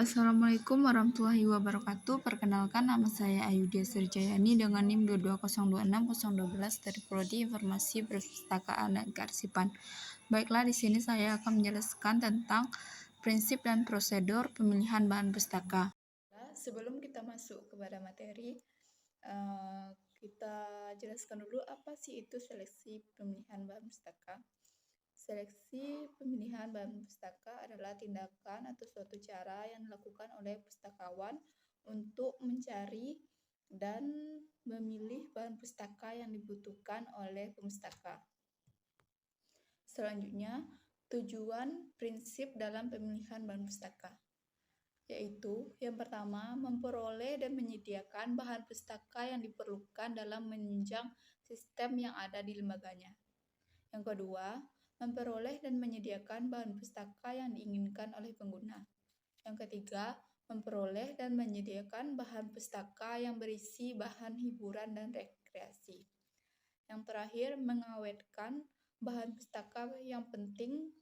Assalamualaikum warahmatullahi wabarakatuh. Perkenalkan, nama saya Ayudhya Sirjayani dengan NIM 22026.012 dari Prodi Informasi Perpustakaan dan Kearsipan. Baiklah, di sini saya akan menjelaskan tentang prinsip dan prosedur pemilihan bahan pustaka. Sebelum kita masuk kepada materi, kita jelaskan dulu apa sih itu seleksi pemilihan bahan pustaka. Seleksi pemilihan bahan pustaka adalah tindakan atau suatu cara yang dilakukan oleh pustakawan untuk mencari dan memilih bahan pustaka yang dibutuhkan oleh pemustaka. Selanjutnya, tujuan prinsip dalam pemilihan bahan pustaka, yaitu yang pertama, memperoleh dan menyediakan bahan pustaka yang diperlukan dalam menunjang sistem yang ada di lembaganya. Yang kedua, memperoleh dan menyediakan bahan pustaka yang diinginkan oleh pengguna. Yang ketiga, memperoleh dan menyediakan bahan pustaka yang berisi bahan hiburan dan rekreasi. Yang terakhir, mengawetkan bahan pustaka yang penting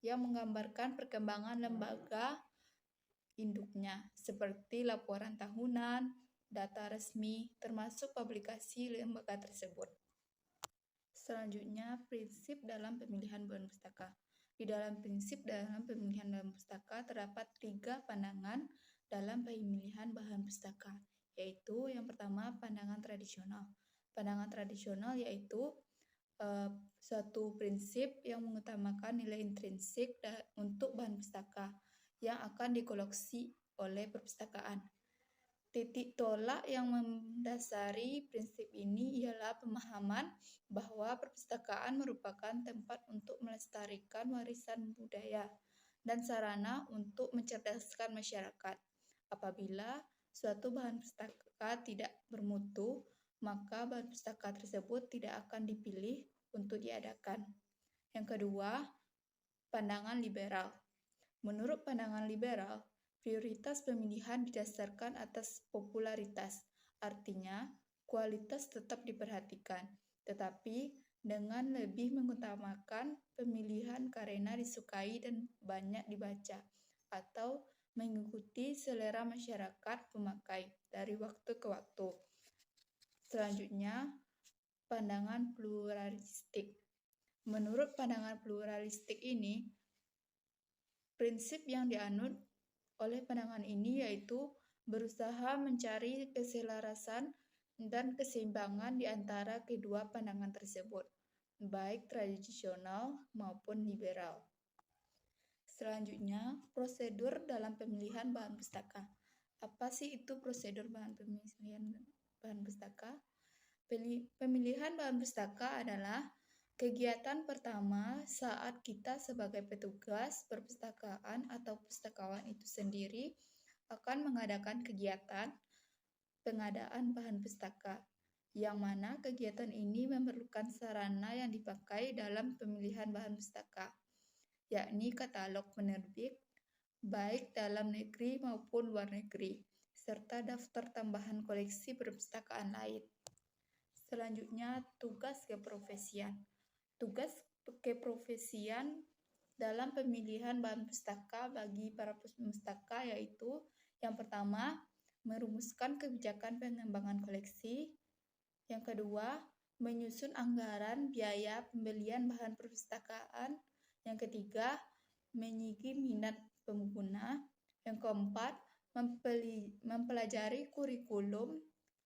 yang menggambarkan perkembangan lembaga induknya, seperti laporan tahunan, data resmi, termasuk publikasi lembaga tersebut. Selanjutnya, prinsip dalam pemilihan bahan pustaka. Di dalam prinsip dalam pemilihan bahan pustaka terdapat 3 pandangan dalam pemilihan bahan pustaka, yaitu yang pertama, pandangan tradisional. Pandangan tradisional yaitu suatu prinsip yang mengutamakan nilai intrinsik untuk bahan pustaka yang akan dikoleksi oleh perpustakaan. Titik tolak yang mendasari prinsip ini ialah pemahaman bahwa perpustakaan merupakan tempat untuk melestarikan warisan budaya dan sarana untuk mencerdaskan masyarakat. Apabila suatu bahan pustaka tidak bermutu, maka bahan pustaka tersebut tidak akan dipilih untuk diadakan. Yang kedua, pandangan liberal. Menurut pandangan liberal, prioritas pemilihan didasarkan atas popularitas, artinya kualitas tetap diperhatikan, tetapi dengan lebih mengutamakan pemilihan karena disukai dan banyak dibaca, atau mengikuti selera masyarakat pemakai dari waktu ke waktu. Selanjutnya, pandangan pluralistik. Menurut pandangan pluralistik ini, prinsip yang dianut oleh pandangan ini yaitu berusaha mencari keselarasan dan keseimbangan di antara kedua pandangan tersebut, baik tradisional maupun liberal. Selanjutnya, prosedur dalam pemilihan bahan pustaka. Apa sih itu prosedur pemilihan bahan pustaka? Pemilihan bahan pustaka adalah kegiatan pertama saat kita sebagai petugas perpustakaan atau pustakawan itu sendiri akan mengadakan kegiatan pengadaan bahan pustaka, yang mana kegiatan ini memerlukan sarana yang dipakai dalam pemilihan bahan pustaka, yakni katalog penerbit, baik dalam negeri maupun luar negeri, serta daftar tambahan koleksi perpustakaan lain. Selanjutnya, tugas keprofesian. Tugas keprofesian dalam pemilihan bahan pustaka bagi para pustaka yaitu yang pertama, merumuskan kebijakan pengembangan koleksi. Yang kedua, menyusun anggaran biaya pembelian bahan perpustakaan. Yang ketiga, menyigi minat pengguna. Yang keempat, mempelajari kurikulum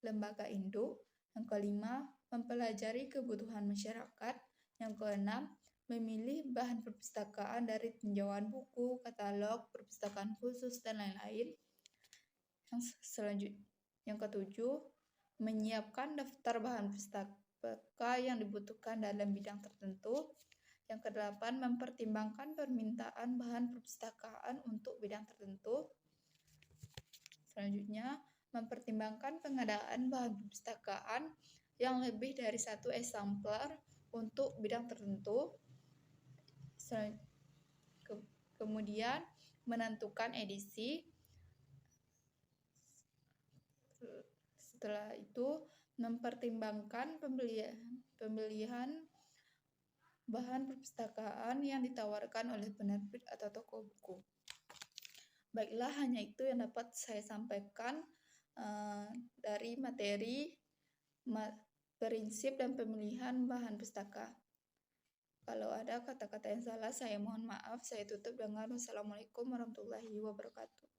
lembaga induk. Yang kelima, mempelajari kebutuhan masyarakat. Yang keenam, memilih bahan perpustakaan dari tinjauan buku, katalog, perpustakaan khusus, dan lain-lain. Yang ketujuh, menyiapkan daftar bahan pustaka yang dibutuhkan dalam bidang tertentu. Yang kedelapan, mempertimbangkan permintaan bahan perpustakaan untuk bidang tertentu. Selanjutnya, mempertimbangkan pengadaan bahan perpustakaan yang lebih dari 1 eksemplar untuk bidang tertentu. Kemudian, menentukan edisi. Setelah itu, mempertimbangkan pembelian bahan perpustakaan yang ditawarkan oleh penerbit atau toko buku. Baiklah, hanya itu yang dapat saya sampaikan dari materi prinsip dan pemilihan bahan pustaka. Kalau ada kata-kata yang salah, saya mohon maaf. Saya tutup dengan wassalamualaikum warahmatullahi wabarakatuh.